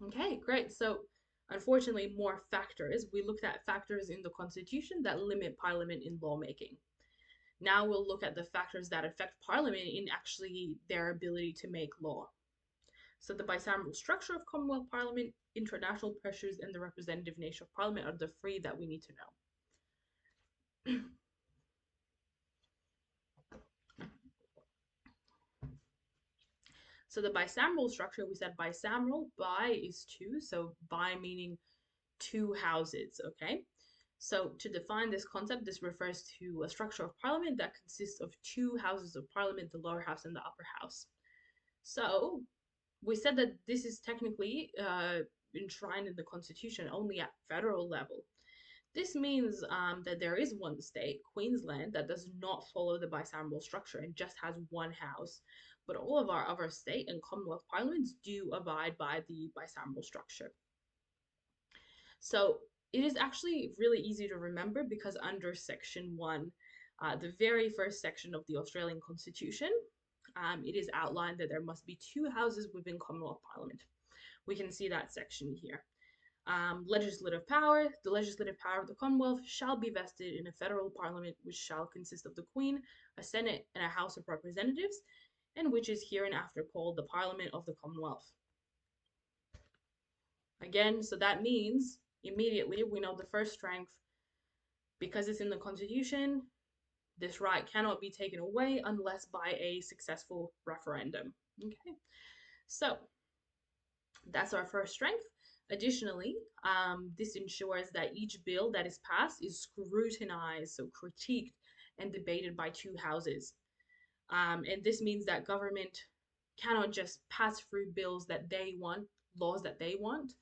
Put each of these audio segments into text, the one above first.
Okay, great. So, unfortunately, more factors. We looked at factors in the Constitution that limit Parliament in lawmaking. Now we'll look at the factors that affect Parliament in actually their ability to make law. So, the bicameral structure of Commonwealth Parliament, international pressures, and the representative nature of Parliament are the three that we need to know. So the bicameral structure, we said bicameral, bi is two, so bi meaning two houses, okay? So to define this concept, this refers to a structure of parliament that consists of two houses of parliament, the lower house and the upper house. So we said that this is technically enshrined in the constitution only at federal level. This means that there is one state, Queensland, that does not follow the bicameral structure and just has one house. But all of our other state and Commonwealth parliaments do abide by the bicameral structure. So it is actually really easy to remember because under Section 1, the very first section of the Australian Constitution, it is outlined that there must be two houses within Commonwealth Parliament. We can see that section here. Legislative power. The legislative power of the Commonwealth shall be vested in a federal parliament which shall consist of the Queen, a Senate, and a House of Representatives, and which is hereinafter called the Parliament of the Commonwealth. Again, so that means immediately we know the first strength, because it's in the Constitution, this right cannot be taken away unless by a successful referendum. Okay, so that's our first strength. Additionally, this ensures that each bill that is passed is scrutinized, so critiqued and debated by two houses. And this means that government cannot just pass through bills that they want, laws that they want,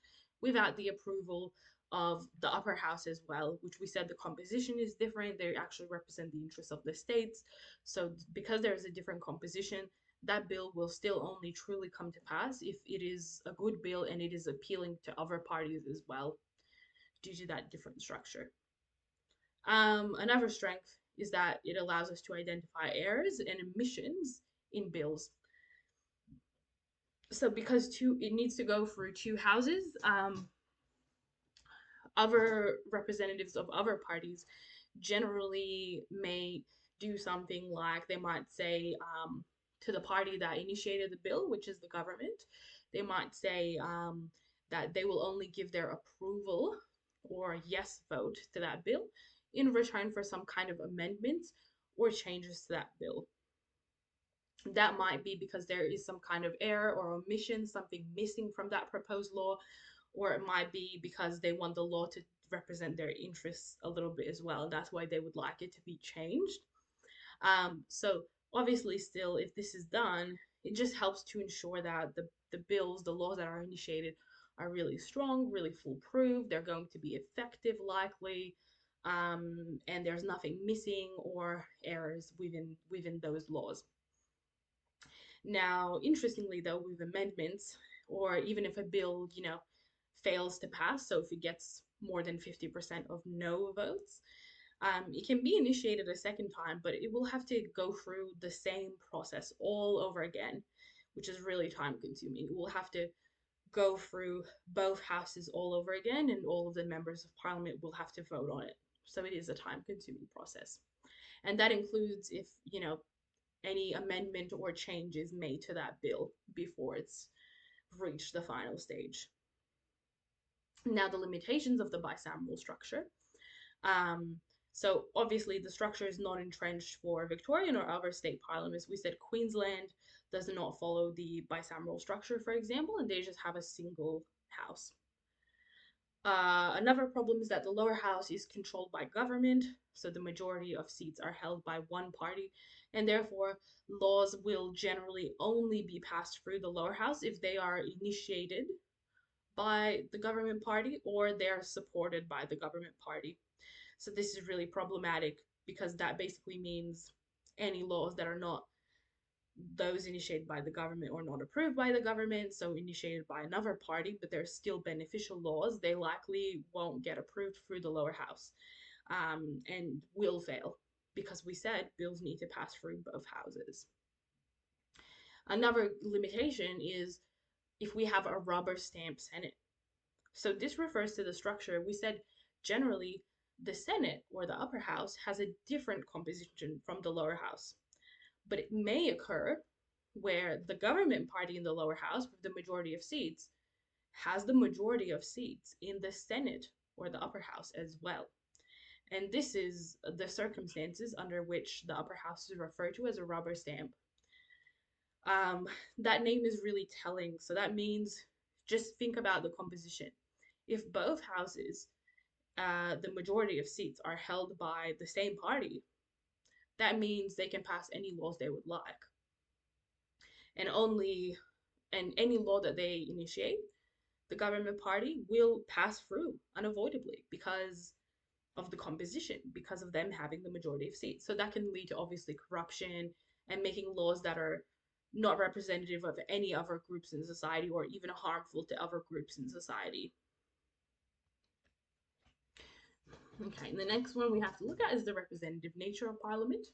without the approval of the upper house as well, which we said the composition is different. They actually represent the interests of the states. So because there is a different composition, that bill will still only truly come to pass if it is a good bill and it is appealing to other parties as well due to that different structure. Another strength is that it allows us to identify errors and omissions in bills. So because it needs to go through two houses, other representatives of other parties generally may do something like they might say to the party that initiated the bill, which is the government, they might say that they will only give their approval or yes vote to that bill in return for some kind of amendments or changes to that bill. That might be because there is some kind of error or omission, something missing from that proposed law, or it might be because they want the law to represent their interests a little bit as well. That's why they would like it to be changed. So obviously, still, if this is done, it just helps to ensure that the bills, the laws that are initiated, are really strong, really foolproof. They're going to be effective, likely, and there's nothing missing or errors within those laws. Now, interestingly, though, with amendments, or even if a bill, fails to pass, so if it gets more than 50% of no votes, it can be initiated a second time, but it will have to go through the same process all over again, which is really time consuming. It will have to go through both houses all over again, and all of the members of parliament will have to vote on it. So it is a time consuming process. And that includes if, any amendment or change is made to that bill before it's reached the final stage. Now, the limitations of the bicameral structure. So obviously the structure is not entrenched for Victorian or other state parliaments. We said Queensland does not follow the bicameral structure, for example, and they just have a single house. Another problem is that the lower house is controlled by government, so the majority of seats are held by one party, and therefore laws will generally only be passed through the lower house if they are initiated by the government party or they're supported by the government party. So this is really problematic because that basically means any laws that are not those initiated by the government or not approved by the government, so initiated by another party, but they're still beneficial laws, they likely won't get approved through the lower house and will fail because we said bills need to pass through both houses. Another limitation is if we have a rubber stamp Senate. So this refers to the structure. We said generally the Senate or the upper house has a different composition from the lower house, but it may occur where the government party in the lower house with the majority of seats has the majority of seats in the Senate or the upper house as well. And this is the circumstances under which the upper house is referred to as a rubber stamp. Um, that name is really telling. So that means just think about the composition. If both houses, the majority of seats are held by the same party, that means they can pass any laws they would like. And only and any law that they initiate, the government party will pass through unavoidably because of the composition, because of them having the majority of seats. So that can lead to obviously corruption and making laws that are not representative of any other groups in society or even harmful to other groups in society. Okay, and the next one we have to look at is the representative nature of parliament.